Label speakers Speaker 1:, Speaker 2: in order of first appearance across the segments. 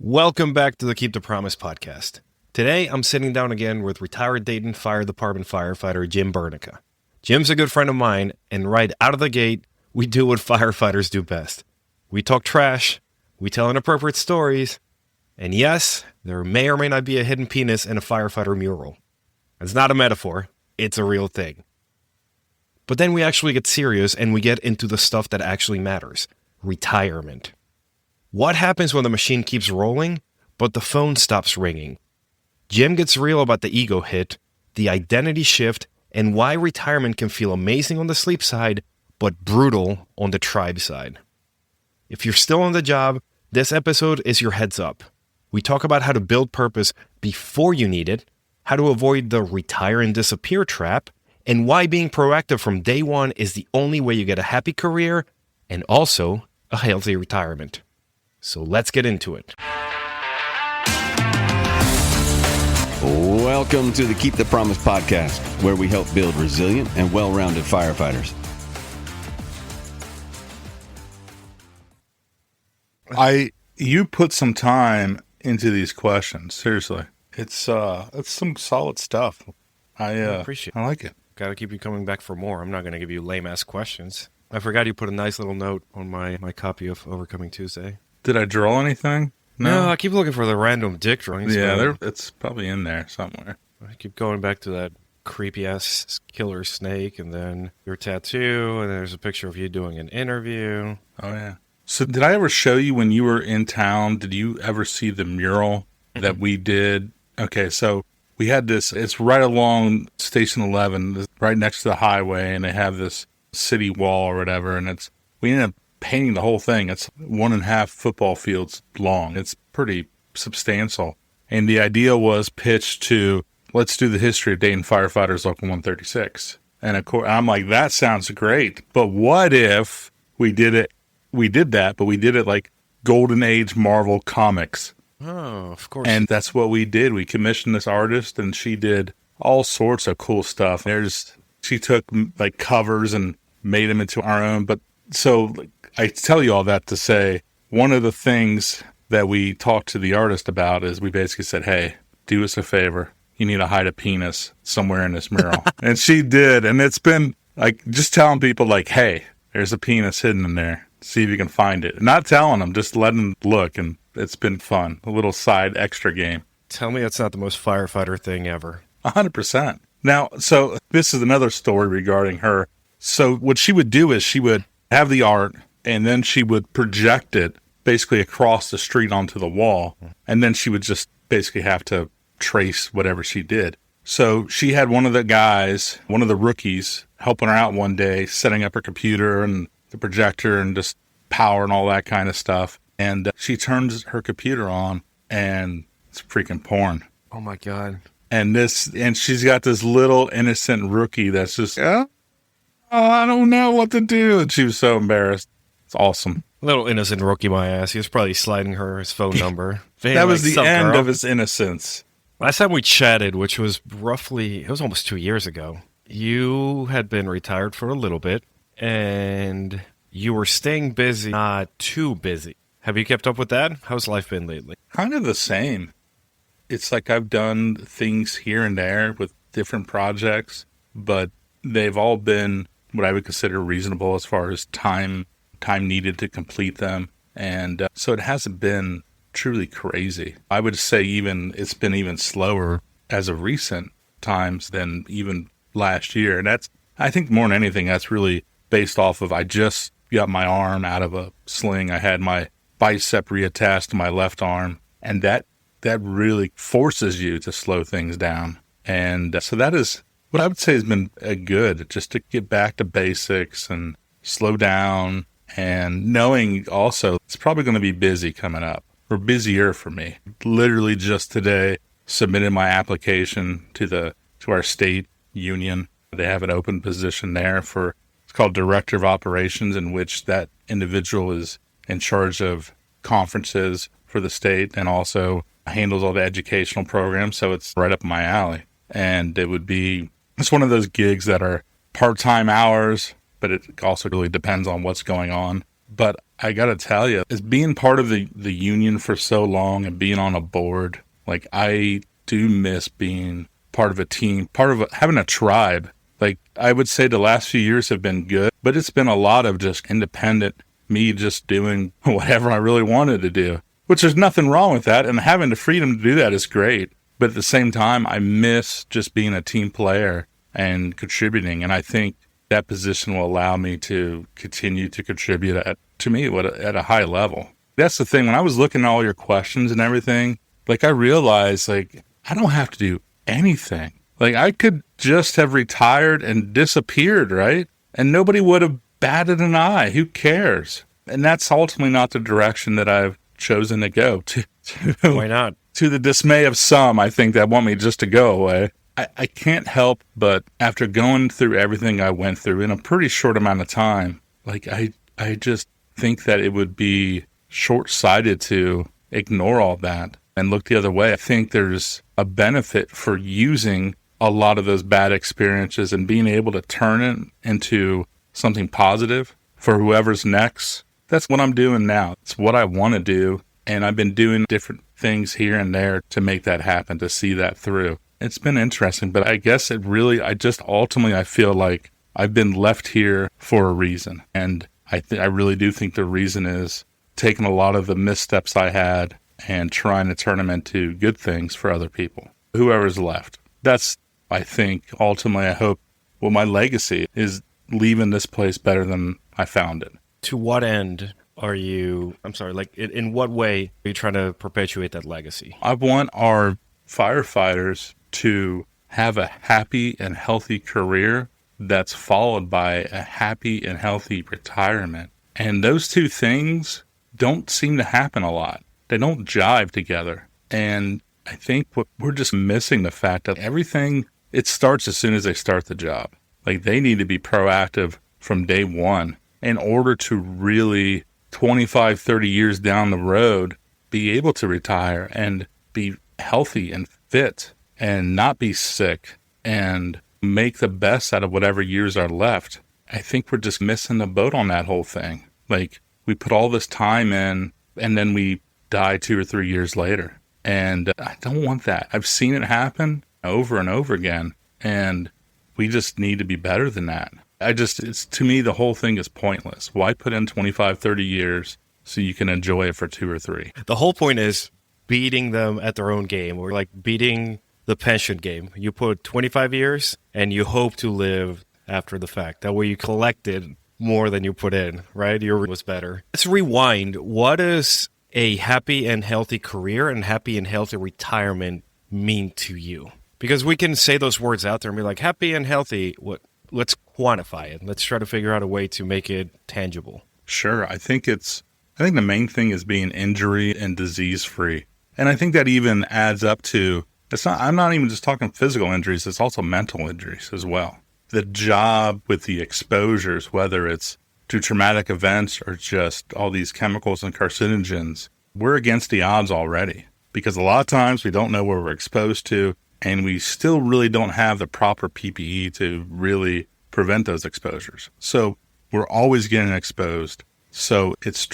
Speaker 1: Welcome back to the Keep the Promise podcast. Today, I'm sitting down again with retired Dayton Fire Department firefighter Jim Burneka. Jim's a good friend of mine, and right out of the gate, we do what firefighters do best. We talk trash, we tell inappropriate stories, and yes, there may or may not be a hidden penis in a firefighter mural. It's not a metaphor, it's a real thing. But then we actually get serious and we get into the stuff that actually matters. Retirement. What happens when the machine keeps rolling, but the phone stops ringing? Jim gets real about the ego hit, the identity shift, and why retirement can feel amazing on the sleep side, but brutal on the tribe side. If you're still on the job, this episode is your heads up. We talk about how to build purpose before you need it, how to avoid the retire and disappear trap, and why being proactive from day one is the only way you get a happy career and also a healthy retirement. So let's get into it.
Speaker 2: Welcome to the Keep the Promise podcast, where we help build resilient and well-rounded firefighters.
Speaker 3: You put some time into these questions. Seriously, it's some solid stuff. I appreciate it. I like it.
Speaker 1: Got to keep you coming back for more. I'm not going to give you lame-ass questions. I forgot you put a nice little note on my copy of Overcoming Tuesday.
Speaker 3: Did I draw anything?
Speaker 1: No, I keep looking for the random dick drawings.
Speaker 3: Yeah, it's probably in there somewhere.
Speaker 1: I keep going back to that creepy-ass killer snake, and then your tattoo, and there's a picture of you doing an interview.
Speaker 3: Oh, yeah. So did I ever show you when you were in town, did you ever see the mural that we did? Okay, so we had this, it's right along Station 11, right next to the highway, and they have this city wall or whatever, and we ended up painting the whole thing. It's 1.5 football fields long. It's pretty substantial. And the idea was pitched to, let's do the history of Dayton Firefighters Local 136. And of course, I'm like, that sounds great. But what if we did that, but we did it like Golden Age Marvel Comics.
Speaker 1: Oh, of course.
Speaker 3: And that's what we did. We commissioned this artist, and she did all sorts of cool stuff. She took like covers and made them into our own. But so I tell you all that to say, one of the things that we talked to the artist about is we basically said, hey, do us a favor. You need to hide a penis somewhere in this mural. And she did. And it's been like just telling people like, hey, there's a penis hidden in there. See if you can find it. Not telling them, just letting them look. And it's been fun. A little side extra game.
Speaker 1: Tell me it's not the most firefighter thing ever.
Speaker 3: 100%. Now, so this is another story regarding her. So what she would do is she would have the art, and then she would project it basically across the street onto the wall. And then she would just basically have to trace whatever she did. So she had one of the rookies, helping her out one day, setting up her computer and the projector and just power and all that kind of stuff. And she turns her computer on, and it's freaking porn.
Speaker 1: Oh, my God.
Speaker 3: And she's got this little innocent rookie that's just, I don't know what to do. And she was so embarrassed. It's awesome.
Speaker 1: Little innocent rookie, my ass. He was probably sliding her his phone number.
Speaker 3: That was the end of his innocence.
Speaker 1: Last time we chatted, which was it was almost 2 years ago, you had been retired for a little bit, and you were staying busy, not too busy. Have you kept up with that? How's life been lately?
Speaker 3: Kind of the same. It's like I've done things here and there with different projects, but they've all been what I would consider reasonable as far as time needed to complete them. And so it hasn't been truly crazy. I would say it's been even slower as of recent times than even last year. And I think more than anything, that's really based off of I just got my arm out of a sling. I had my bicep reattached to my left arm, and that really forces you to slow things down. And so that is what I would say has been good, just to get back to basics and slow down, and knowing also it's probably going to be busy coming up, or busier for me. Literally just today submitted my application to our state union. They have an open position there it's called Director of Operations, in which that individual is in charge of conferences for the state and also handles all the educational programs. So it's right up my alley. And it's one of those gigs that are part-time hours, but it also really depends on what's going on. But I got to tell you, as being part of the union for so long and being on a board, like I do miss being part of a team, having a tribe. Like I would say the last few years have been good, but it's been a lot of just independent, me just doing whatever I really wanted to do, which there's nothing wrong with that. And having the freedom to do that is great. But at the same time, I miss just being a team player and contributing. And I think that position will allow me to continue to contribute at a high level. That's the thing. When I was looking at all your questions and everything, like I realized, like, I don't have to do anything. Like I could just have retired and disappeared, right? And nobody would have batted an eye. Who cares? And that's ultimately not the direction that I've chosen to go to.
Speaker 1: Why not?
Speaker 3: To the dismay of some, I think, that want me just to go away. I can't help but after going through everything I went through in a pretty short amount of time, like I just think that it would be short-sighted to ignore all that and look the other way. I think there's a benefit for using a lot of those bad experiences and being able to turn it into something positive for whoever's next. That's what I'm doing now. It's what I want to do. And I've been doing different things here and there to make that happen, to see that through. It's been interesting, but I guess I feel like I've been left here for a reason. And I really do think the reason is taking a lot of the missteps I had and trying to turn them into good things for other people, whoever's left. That's, I think, ultimately, I hope, what my legacy is, leaving this place better than I found it.
Speaker 1: To what end are you, in what way are you trying to perpetuate that legacy?
Speaker 3: I want our firefighters to have a happy and healthy career that's followed by a happy and healthy retirement. And those two things don't seem to happen a lot. They don't jive together. And I think we're just missing the fact that everything, it starts as soon as they start the job. Like they need to be proactive from day one in order to really 25, 30 years down the road, be able to retire and be healthy and fit and not be sick and make the best out of whatever years are left. I think we're just missing the boat on that whole thing. Like we put all this time in and then we die 2 or 3 years later. And I don't want that. I've seen it happen over and over again. And we just need to be better than that. To me, the whole thing is pointless. Why put in 25, 30 years so you can enjoy it for 2 or 3?
Speaker 1: The whole point is beating them at their own game, or like beating the pension game. You put 25 years and you hope to live after the fact. That way you collected more than you put in, right? Yours was better. Let's rewind. What does a happy and healthy career and happy and healthy retirement mean to you? Because we can say those words out there and be like, happy and healthy, let's quantify it. Let's try to figure out a way to make it tangible.
Speaker 3: Sure. I think the main thing is being injury and disease free. And I think that even adds up to, I'm not even just talking physical injuries, it's also mental injuries as well. The job with the exposures, whether it's to traumatic events or just all these chemicals and carcinogens, we're against the odds already. Because a lot of times we don't know where we're exposed to, and we still really don't have the proper PPE to really prevent those exposures. So we're always getting exposed. So it's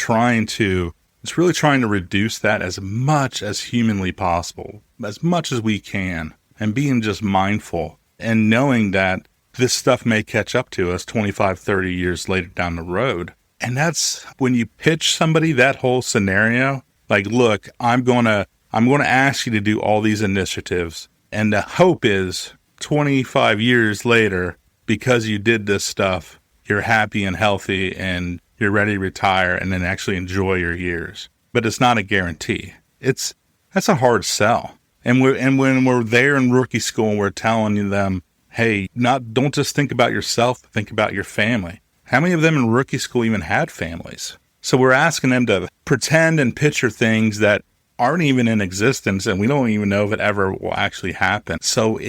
Speaker 3: really trying to reduce that as much as humanly possible, as much as we can, and being just mindful and knowing that this stuff may catch up to us 25, 30 years later down the road. And that's when you pitch somebody that whole scenario, like, look, I'm going to ask you to do all these initiatives. And the hope is 25 years later, because you did this stuff, you're happy and healthy and you're ready to retire and then actually enjoy your years. But it's not a guarantee. That's a hard sell. And when we're there in rookie school and we're telling them, hey, don't just think about yourself, think about your family. How many of them in rookie school even had families? So we're asking them to pretend and picture things that aren't even in existence, and we don't even know if it ever will actually happen. So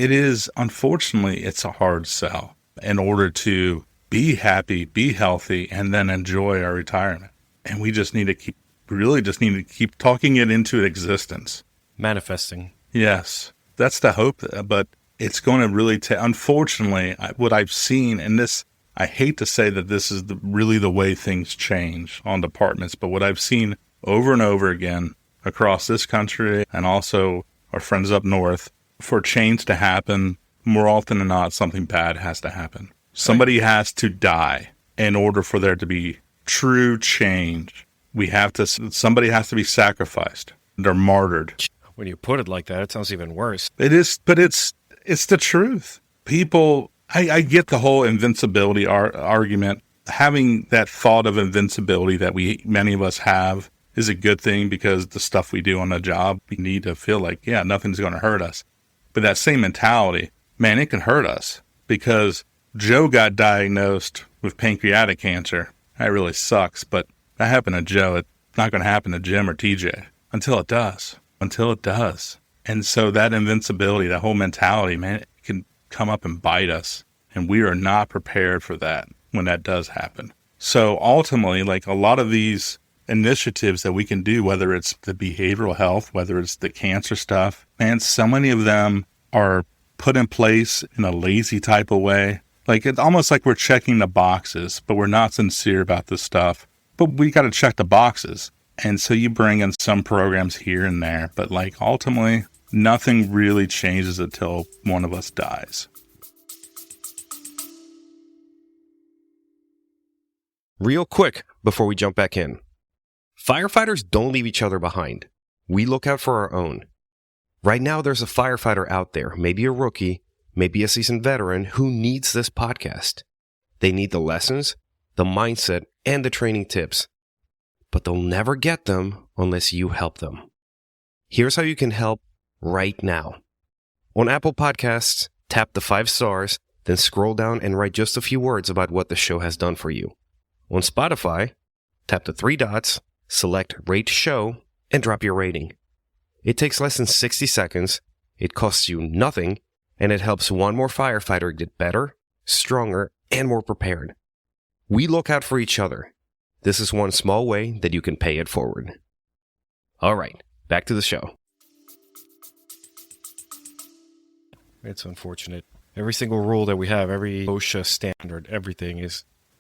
Speaker 3: unfortunately, it's a hard sell in order to be happy, be healthy, and then enjoy our retirement. And we just need to keep talking it into existence.
Speaker 1: Manifesting.
Speaker 3: Yes, that's the hope, but it's going to really unfortunately, what I've seen, and this, I hate to say that this is really the way things change on departments, but what I've seen over and over again across this country and also our friends up north, for change to happen, more often than not, something bad has to happen. Somebody has to die in order for there to be true change. Somebody has to be sacrificed. They're martyred.
Speaker 1: When you put it like that, it sounds even worse.
Speaker 3: It is, but it's the truth. People, I get the whole invincibility argument. Having that thought of invincibility that many of us have is a good thing, because the stuff we do on the job, we need to feel like, yeah, nothing's going to hurt us. But that same mentality, man, it can hurt us, because Joe got diagnosed with pancreatic cancer. That really sucks, but that happened to Joe. It's not going to happen to Jim or TJ until it does. And so that invincibility, that whole mentality, man, it can come up and bite us. And we are not prepared for that when that does happen. So ultimately, like a lot of these initiatives that we can do, whether it's the behavioral health, whether it's the cancer stuff, man, so many of them are put in place in a lazy type of way. Like it's almost like we're checking the boxes, but we're not sincere about this stuff. But we got to check the boxes. And so you bring in some programs here and there, but like ultimately, nothing really changes until one of us dies.
Speaker 1: Real quick before we jump back in. Firefighters don't leave each other behind. We look out for our own. Right now, there's a firefighter out there, maybe a rookie, maybe a seasoned veteran, who needs this podcast. They need the lessons, the mindset, and the training tips. But they'll never get them unless you help them. Here's how you can help right now. On Apple Podcasts, tap the 5 stars, then scroll down and write just a few words about what the show has done for you. On Spotify, tap the 3 dots, select Rate Show, and drop your rating. It takes less than 60 seconds, it costs you nothing, and it helps one more firefighter get better, stronger, and more prepared. We look out for each other. This is one small way that you can pay it forward. All right, back to the show. It's unfortunate. Every single rule that we have, every OSHA standard, everything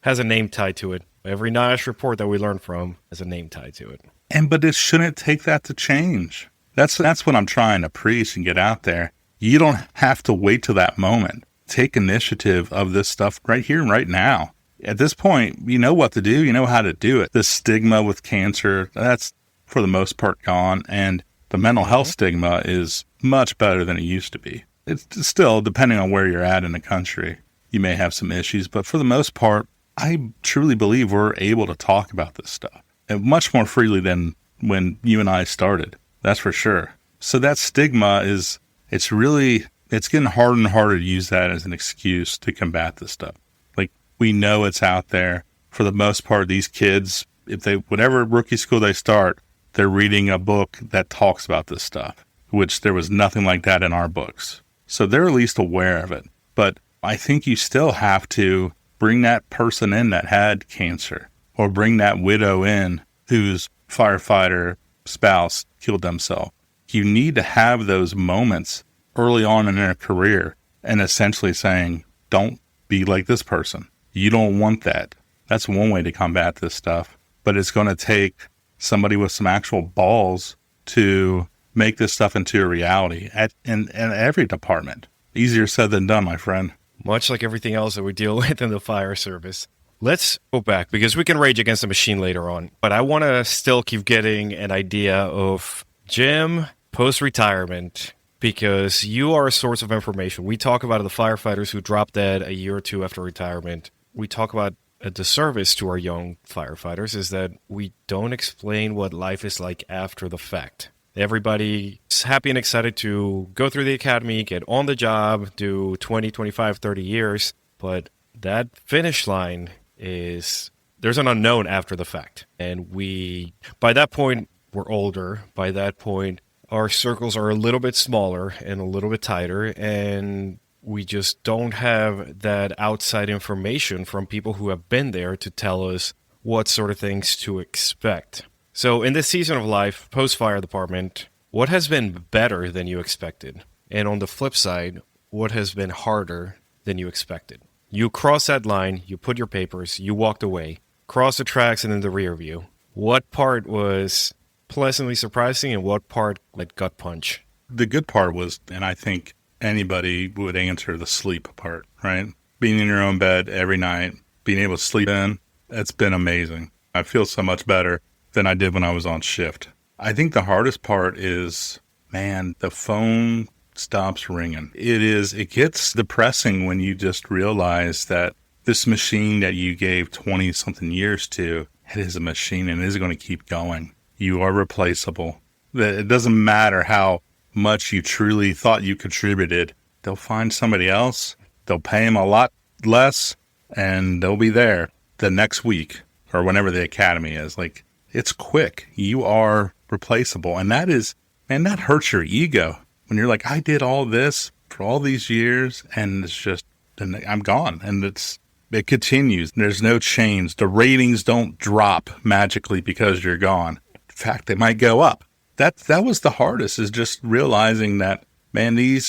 Speaker 1: has a name tied to it. Every NIOSH report that we learn from has a name tied to it.
Speaker 3: But it shouldn't take that to change. That's what I'm trying to preach and get out there. You don't have to wait till that moment. Take initiative of this stuff right here and right now. At this point, you know what to do. You know how to do it. The stigma with cancer, that's for the most part gone. And the mental health stigma is much better than it used to be. It's still, depending on where you're at in the country, you may have some issues. But for the most part, I truly believe we're able to talk about this stuff, and much more freely than when you and I started. That's for sure. So that stigma it's getting harder and harder to use that as an excuse to combat this stuff. Like, we know it's out there. For the most part, these kids, whatever rookie school they start, they're reading a book that talks about this stuff, which there was nothing like that in our books. So they're at least aware of it. But I think you still have to bring that person in that had cancer, or bring that widow in whose firefighter spouse killed themselves. You need to have those moments early on in their career and essentially saying, don't be like this person. You don't want that. That's one way to combat this stuff. But it's going to take somebody with some actual balls to make this stuff into a reality in every department. Easier said than done, my friend.
Speaker 1: Much like everything else that we deal with in the fire service. Let's go back, because we can rage against the machine later on. But I want to still keep getting an idea of Jim post-retirement, because you are a source of information. We talk about the firefighters who drop dead a year or two after retirement. We talk about a disservice to our young firefighters is that we don't explain what life is like after the fact. Everybody's happy and excited to go through the academy, get on the job, do 20, 25, 30 years. But that finish line there's an unknown after the fact. And by that point, we're older. By that point, our circles are a little bit smaller and a little bit tighter. And we just don't have that outside information from people who have been there to tell us what sort of things to expect. So in this season of life, post-fire department, what has been better than you expected? And on the flip side, what has been harder than you expected? You cross that line, you put your papers, you walked away, cross the tracks and in the rear view. What part was pleasantly surprising and what part like gut punch?
Speaker 3: The good part was, and I think anybody would answer the sleep part, right? Being in your own bed every night, being able to sleep in, it's been amazing. I feel so much better than I did when I was on shift. I think the hardest part is, man, the phone stops ringing. It gets depressing when you just realize that this machine that you gave 20 something years to, it is a machine and it is going to keep going. You are replaceable. It doesn't matter how much you truly thought you contributed. They'll find somebody else. They'll pay them a lot less and they'll be there the next week or whenever the academy is. Like, it's quick. You are replaceable. And that is, man, that hurts your ego when you're like, I did all this for all these years and it's just, and I'm gone. And it continues. There's no change. The ratings don't drop magically because you're gone. In fact, they might go up. That was the hardest, is just realizing that, man, the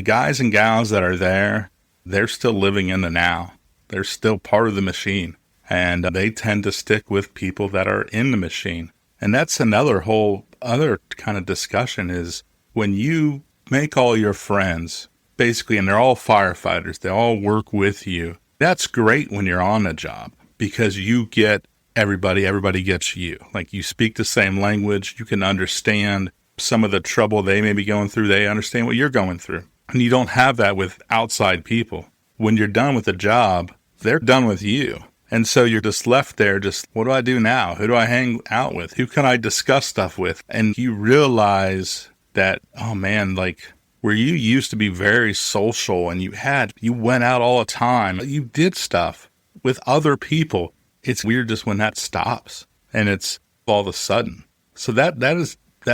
Speaker 3: guys and gals that are there, they're still living in the now. They're still part of the machine. And they tend to stick with people that are in the machine. And that's another whole other kind of discussion, is when you make all your friends, basically, and they're all firefighters, they all work with you. That's great when you're on the job because you get everybody gets you. Like, you speak the same language. You can understand some of the trouble they may be going through. They understand what you're going through. And you don't have that with outside people. When you're done with the job, they're done with you. And so you're just left there, what do I do now? Who do I hang out with? Who can I discuss stuff with? And you realize that, oh man, like, where you used to be very social and you went out all the time, you did stuff with other people. It's weird just when that stops and it's all of a sudden. So that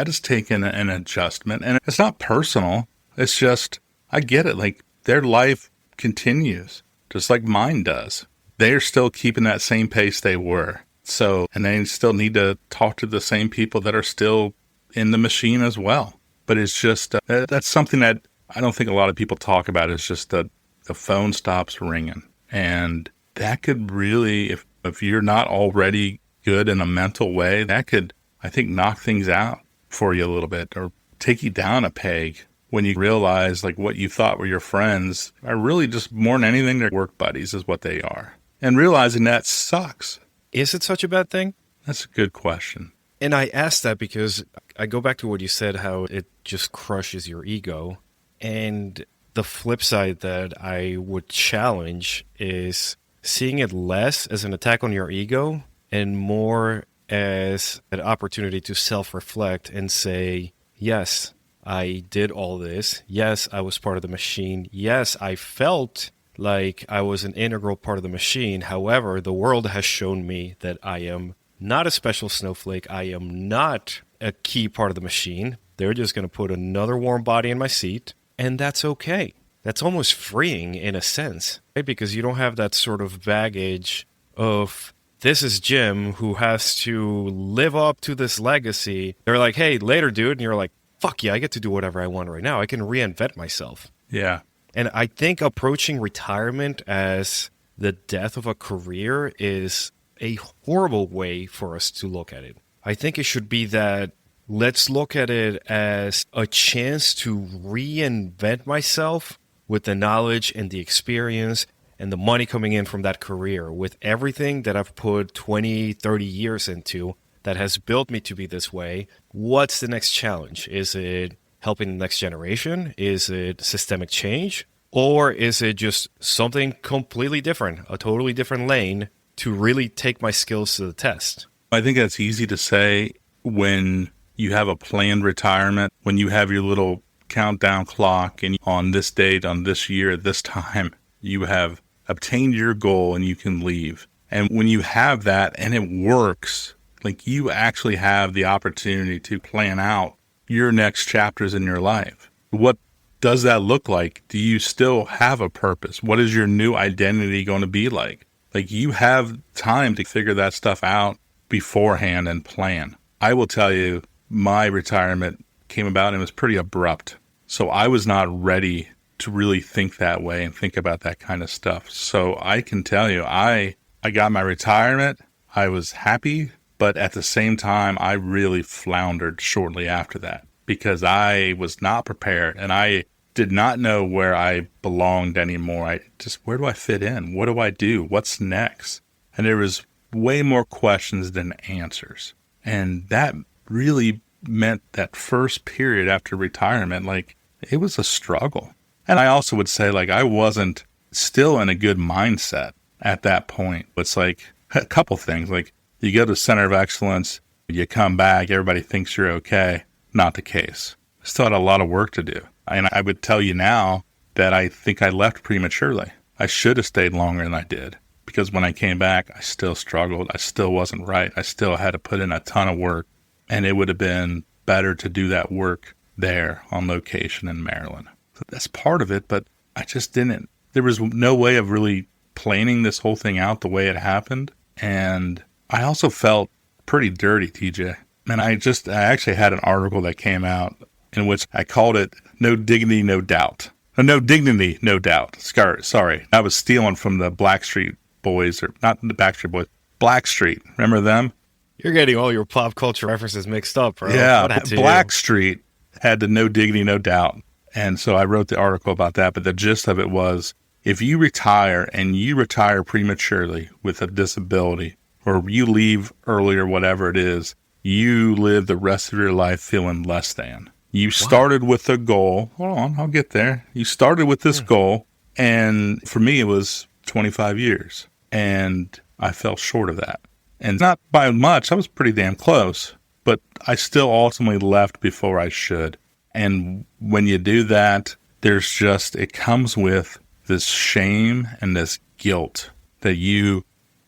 Speaker 3: is taken an adjustment, and it's not personal. It's just, I get it. Like, their life continues just like mine does. They're still keeping that same pace they were. So, and they still need to talk to the same people that are still in the machine as well. But it's just, that's something that I don't think a lot of people talk about. It's just that the phone stops ringing. And that could really, if you're not already good in a mental way, that could, I think, knock things out for you a little bit or take you down a peg when you realize, like, what you thought were your friends are really just, more than anything, they're work buddies is what they are. And realizing that sucks.
Speaker 1: Is it such a bad thing?
Speaker 3: That's a good question.
Speaker 1: And I asked that because I go back to what you said, how it just crushes your ego. And the flip side that I would challenge is seeing it less as an attack on your ego and more as an opportunity to self-reflect and say, yes, I did all this. Yes, I was part of the machine. Yes, I felt like I was an integral part of the machine. However, the world has shown me that I am not a special snowflake. I am not a key part of the machine. They're just going to put another warm body in my seat, and that's okay. That's almost freeing in a sense, right? Because you don't have that sort of baggage of, this is Jim who has to live up to this legacy. They're like, hey, later, dude. And you're like, fuck yeah, I get to do whatever I want right now. I can reinvent myself.
Speaker 3: Yeah.
Speaker 1: And I think approaching retirement as the death of a career is a horrible way for us to look at it. I think it should be that, let's look at it as a chance to reinvent myself with the knowledge and the experience and the money coming in from that career, with everything that I've put 20, 30 years into that has built me to be this way. What's the next challenge? Is it helping the next generation? Is it systemic change? Or is it just something completely different, a totally different lane to really take my skills to the test?
Speaker 3: I think that's easy to say when you have a planned retirement, when you have your little countdown clock and on this date, on this year, at this time, you have obtained your goal and you can leave. And when you have that and it works, like, you actually have the opportunity to plan out your next chapters in your life. What does that look like? Do you still have a purpose? What is your new identity going to be like? Like, you have time to figure that stuff out beforehand and plan. I will tell you, my retirement came about and it was pretty abrupt. So I was not ready to really think that way and think about that kind of stuff. So I can tell you, I got my retirement. I was happy, but at the same time, I really floundered shortly after that because I was not prepared and I did not know where I belonged anymore. Where do I fit in? What do I do? What's next? And there was way more questions than answers. And that really meant that first period after retirement, like, it was a struggle. And I also would say, like, I wasn't still in a good mindset at that point. It's like a couple things, like you go to Center of Excellence, you come back, everybody thinks you're okay. Not the case. Still had a lot of work to do. And I would tell you now that I think I left prematurely. I should have stayed longer than I did because when I came back, I still struggled. I still wasn't right. I still had to put in a ton of work. And it would have been better to do that work there on location in Maryland. So that's part of it, but I just didn't. There was no way of really planning this whole thing out the way it happened. And I also felt pretty dirty, TJ. And I actually had an article that came out in which I called it No Dignity, No Doubt. No Dignity, No Doubt. Sorry. I was stealing from the Blackstreet Boys, or not the Backstreet Boys, Blackstreet. Remember them?
Speaker 1: You're getting all your pop culture references mixed up, bro.
Speaker 3: Yeah, Blackstreet had the No Dignity, No Doubt. And so I wrote the article about that. But the gist of it was, if you retire and you retire prematurely with a disability, or you leave early or whatever it is, you live the rest of your life feeling less than. You started with a goal. Hold on, I'll get there. You started with this goal, and for me, it was 25 years. And I fell short of that. And not by much, I was pretty damn close, but I still ultimately left before I should. And when you do that, it comes with this shame and this guilt that you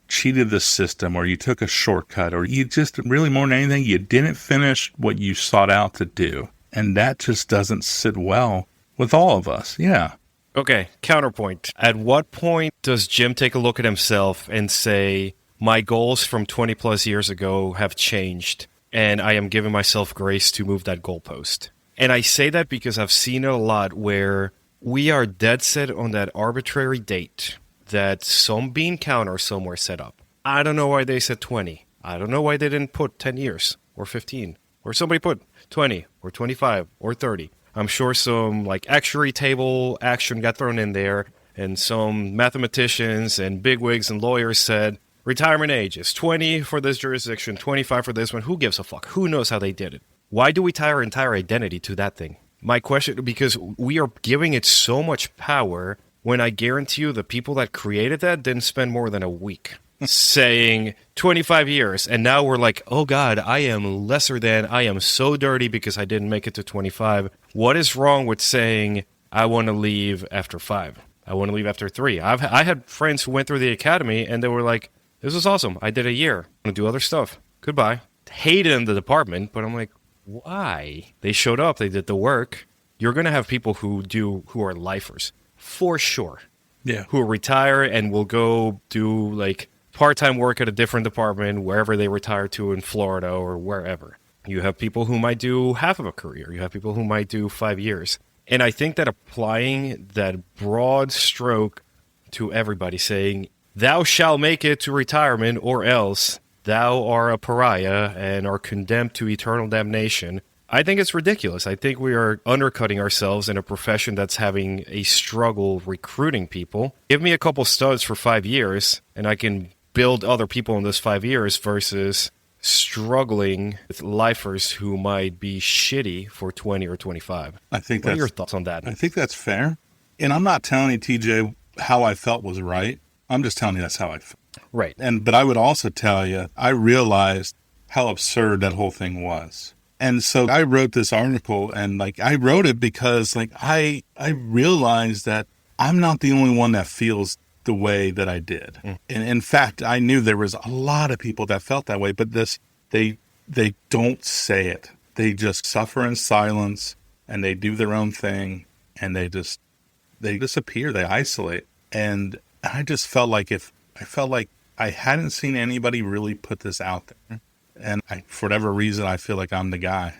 Speaker 3: cheated the system, or you took a shortcut, or you just really, more than anything, you didn't finish what you sought out to do. And that just doesn't sit well with all of us. Yeah.
Speaker 1: Okay, counterpoint. At what point does Jim take a look at himself and say, my goals from 20 plus years ago have changed, and I am giving myself grace to move that goalpost? And I say that because I've seen it a lot where we are dead set on that arbitrary date that some bean counter somewhere set up. I don't know why they said 20. I don't know why they didn't put 10 years or 15, or somebody put 20 or 25 or 30. I'm sure some like actuary table action got thrown in there, and some mathematicians and bigwigs and lawyers said retirement age is 20 for this jurisdiction, 25 for this one. Who gives a fuck? Who knows how they did it? Why do we tie our entire identity to that thing? My question, because we are giving it so much power, when I guarantee you the people that created that didn't spend more than a week saying 25 years. And now we're like, oh God, I am lesser than, I am so dirty because I didn't make it to 25. What is wrong with saying, I want to leave after 5? I want to leave after 3. I had friends who went through the academy and they were like, this was awesome. I did a year. I'm going to do other stuff. Goodbye. Hated in the department, but I'm like, why? They showed up. They did the work. You're going to have people who are lifers, for sure.
Speaker 3: Yeah.
Speaker 1: Who retire and will go do like part-time work at a different department, wherever they retire to in Florida or wherever. You have people who might do half of a career. You have people who might do 5 years. And I think that applying that broad stroke to everybody, saying, thou shalt make it to retirement or else thou art a pariah and are condemned to eternal damnation, I think it's ridiculous. I think we are undercutting ourselves in a profession that's having a struggle recruiting people. Give me a couple studs for 5 years, and I can build other people in those 5 years versus struggling with lifers who might be shitty for 20 or 25. What are your thoughts on that?
Speaker 3: I think that's fair. And I'm not telling you, TJ, how I felt was right. I'm just telling you that's how I felt.
Speaker 1: Right.
Speaker 3: But I would also tell you, I realized how absurd that whole thing was. And so I wrote this article, and I wrote it because I realized that I'm not the only one that feels the way that I did. And in fact, I knew there was a lot of people that felt that way, but they don't say it. They just suffer in silence, and they do their own thing, and they disappear, they isolate. And I just felt like I hadn't seen anybody really put this out there. And for whatever reason, I feel like I'm the guy.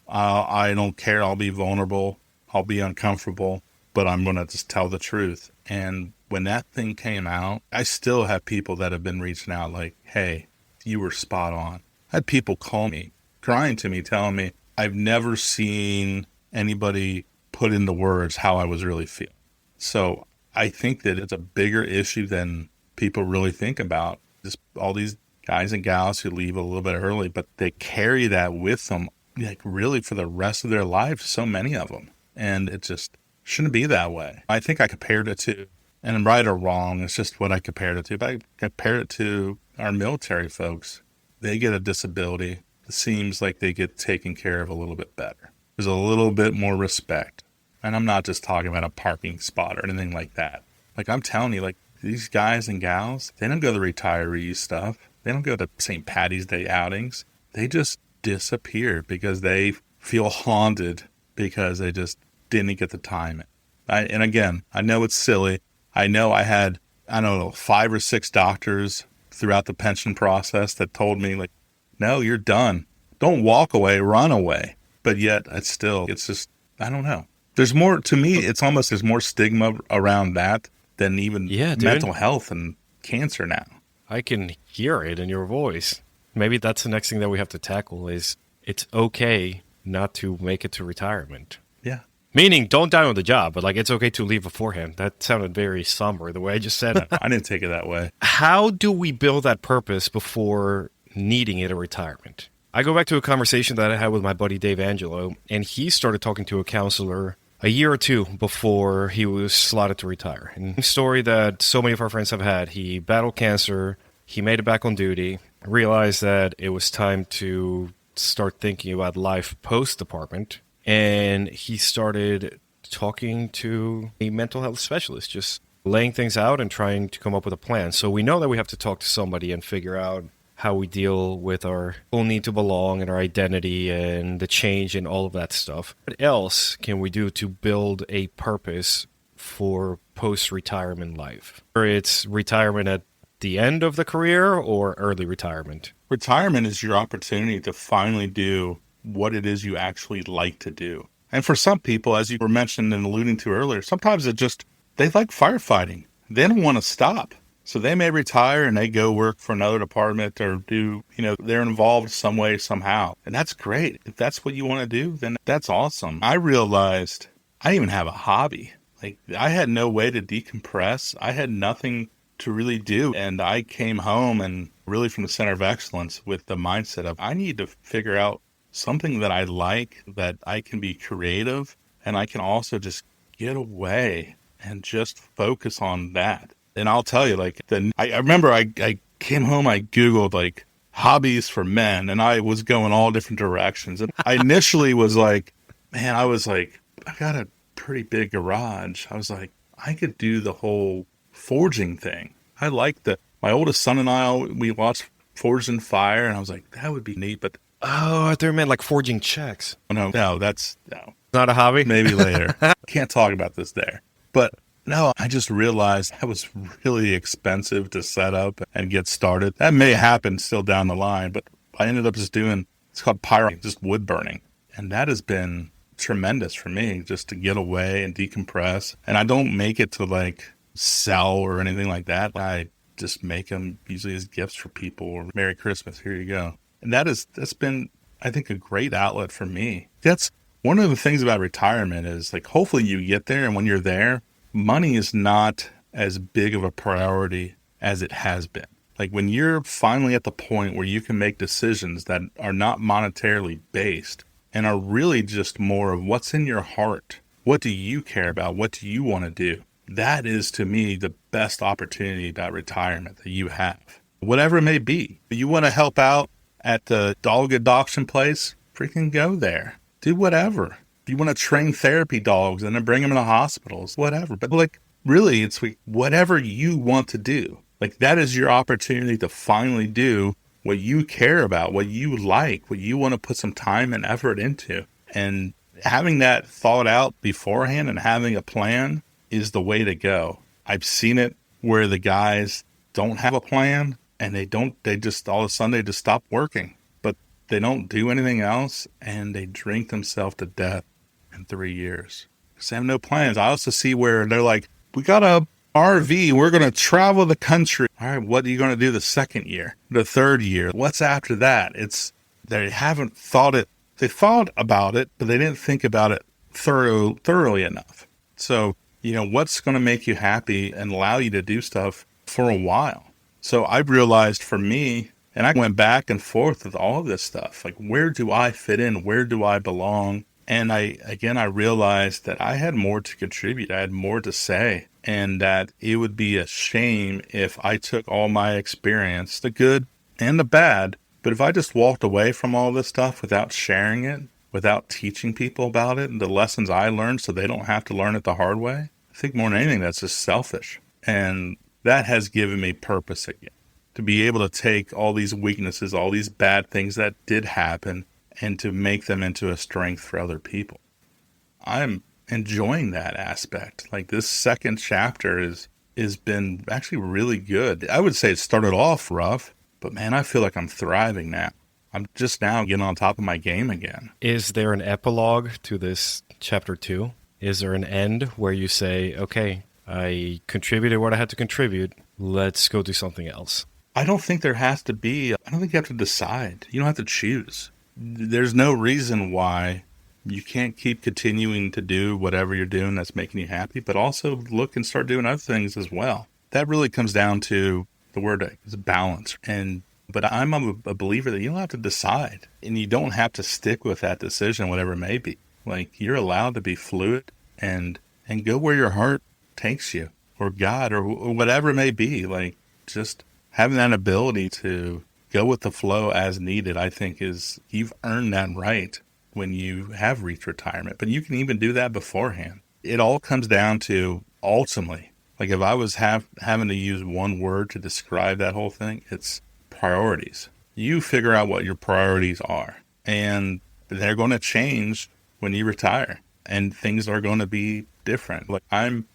Speaker 3: I don't care. I'll be vulnerable. I'll be uncomfortable. but I'm going to just tell the truth. And when that thing came out, I still have people that have been reaching out like, hey, you were spot on. I had people call me, crying to me, telling me, I've never seen anybody put into words how I was really feeling. So I think that it's a bigger issue than people really think about. Just all these guys and gals who leave a little bit early, but they carry that with them, like really for the rest of their lives, so many of them. And it just shouldn't be that way. I think I compared it to, and right or wrong, it's just what I compared it to, but I compared it to our military folks. They get a disability. It seems like they get taken care of a little bit better. There's a little bit more respect. And I'm not just talking about a parking spot or anything like that. Like I'm telling you, like these guys and gals, they don't go to the retiree stuff. They don't go to St. Patty's Day outings. They just disappear because they feel haunted because they just didn't get the time. And again, I know it's silly. I know I had, 5 or 6 doctors throughout the pension process that told me like, no, you're done. Don't walk away, run away. But yet it's just, I don't know. There's more, to me, it's almost there's more stigma around that than even mental health and cancer now.
Speaker 1: I can hear it in your voice. Maybe that's the next thing that we have to tackle is it's okay not to make it to retirement.
Speaker 3: Yeah.
Speaker 1: Meaning, don't die on the job, but like it's okay to leave beforehand. That sounded very somber the way I just said it.
Speaker 3: I didn't take it that way.
Speaker 1: How do we build that purpose before needing it at retirement? I go back to a conversation that I had with my buddy Dave Angelo, and he started talking to a counselor a year or two before he was slotted to retire. And a story that so many of our friends have had, he battled cancer, he made it back on duty, realized that it was time to start thinking about life post-department, and he started talking to a mental health specialist, just laying things out and trying to come up with a plan. So we know that we have to talk to somebody and figure out how we deal with our own need to belong and our identity and the change and all of that stuff. What else can we do to build a purpose for post-retirement life? Or it's retirement at the end of the career or early retirement?
Speaker 3: Retirement is your opportunity to finally do what it is you actually like to do. And for some people, as you were mentioning and alluding to earlier, sometimes they like firefighting. They don't want to stop. So they may retire and they go work for another department or do, they're involved some way, somehow. And that's great. If that's what you want to do, then that's awesome. I realized I didn't even have a hobby. Like I had no way to decompress. I had nothing to really do. And I came home and really from the center of excellence with the mindset of I need to figure out something that I like, that I can be creative, and I can also just get away and just focus on that. And I'll tell you, I remember I came home, I Googled, hobbies for men, and I was going all different directions. And I initially was like, I got a pretty big garage. I was like, I could do the whole forging thing. I like my oldest son and I, we watched Forged in Fire, and I was like, that would be neat. But
Speaker 1: oh, I thought you meant like forging checks.
Speaker 3: No.
Speaker 1: Not a hobby?
Speaker 3: Maybe later. Can't talk about this there. But no, I just realized that was really expensive to set up and get started. That may happen still down the line, but I ended up just doing, it's called just wood burning. And that has been tremendous for me, just to get away and decompress. And I don't make it to sell or anything like that. I just make them usually as gifts for people or Merry Christmas, here you go. And that's been, I think, a great outlet for me. That's one of the things about retirement is hopefully you get there, and when you're there, money is not as big of a priority as it has been. When you're finally at the point where you can make decisions that are not monetarily based and are really just more of what's in your heart. What do you care about? What do you want to do? That is, to me, the best opportunity about retirement that you have. Whatever it may be. If you want to help out at the dog adoption place, freaking go there. Do whatever. If you want to train therapy dogs and then bring them into hospitals, whatever. But really, it's whatever you want to do. That is your opportunity to finally do what you care about, what you like, what you want to put some time and effort into. And having that thought out beforehand and having a plan is the way to go. I've seen it where the guys don't have a plan and they just all of a sudden they just stop working, but they don't do anything else and they drink themselves to death in 3 years. because they have no plans. I also see where they're like, we got a RV, we're going to travel the country. All right, what are you going to do the second year, the third year? What's after that? They haven't thought it. They thought about it, but they didn't think about it thoroughly enough. So, what's going to make you happy and allow you to do stuff for a while? So I realized for me, and I went back and forth with all of this stuff, like, where do I fit in? Where do I belong? And I realized that I had more to contribute. I had more to say, and that it would be a shame if I took all my experience, the good and the bad, but if I just walked away from all this stuff without sharing it, without teaching people about it and the lessons I learned so they don't have to learn it the hard way, I think more than anything, that's just selfish. And that has given me purpose again, to be able to take all these weaknesses, all these bad things that did happen, and to make them into a strength for other people. I'm enjoying that aspect. Like, this second chapter has been actually really good. I would say it started off rough, but man, I feel like I'm thriving now. I'm just now getting on top of my game again.
Speaker 1: Is there an epilogue to this chapter 2? Is there an end where you say, okay, I contributed what I had to contribute, let's go do something else?
Speaker 3: I don't think there has to be. I don't think you have to decide. You don't have to choose. There's no reason why you can't keep continuing to do whatever you're doing that's making you happy, but also look and start doing other things as well. That really comes down to the word is balance. But I'm a believer that you don't have to decide, and you don't have to stick with that decision, whatever it may be. Like, you're allowed to be fluid and go where your heart takes you, or God, or whatever it may be. Like, just having that ability to go with the flow as needed, I think you've earned that right when you have reached retirement. But you can even do that beforehand. It all comes down to, ultimately, like, if I was having to use one word to describe that whole thing, it's priorities. You figure out what your priorities are, and they're going to change when you retire, and things are going to be different. Like, I'm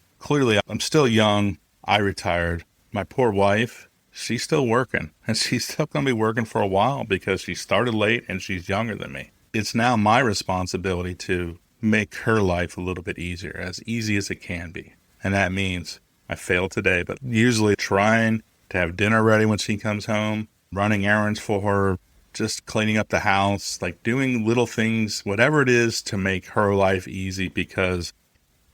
Speaker 3: still young. I retired. My poor wife, she's still working, and she's still going to be working for a while because she started late and she's younger than me. It's now my responsibility to make her life a little bit easier, as easy as it can be. And that means I failed today, but usually trying to have dinner ready when she comes home, running errands for her, just cleaning up the house, like doing little things, whatever it is to make her life easy, because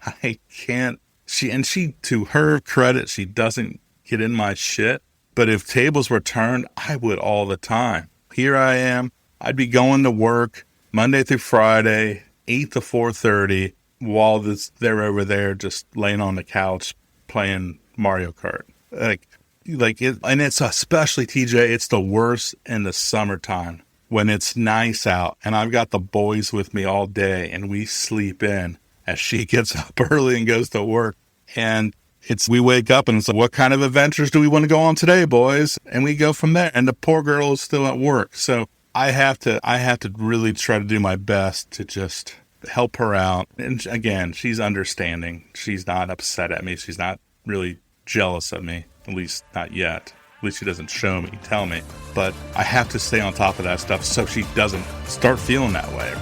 Speaker 3: I can't, she, to her credit, she doesn't get in my shit. But if tables were turned, I would all the time. Here I am. I'd be going to work Monday through Friday, 8 to 4:30, while they're over there just laying on the couch playing Mario Kart. And it's especially, TJ, it's the worst in the summertime when it's nice out and I've got the boys with me all day and we sleep in as she gets up early and goes to work. And we wake up and it's like, what kind of adventures do we want to go on today, boys? And we go from there. And the poor girl is still at work. So I have to really try to do my best to just help her out. And again, she's understanding. She's not upset at me. She's not really jealous of me, at least not yet. At least she doesn't show me, tell me. But I have to stay on top of that stuff so she doesn't start feeling that way.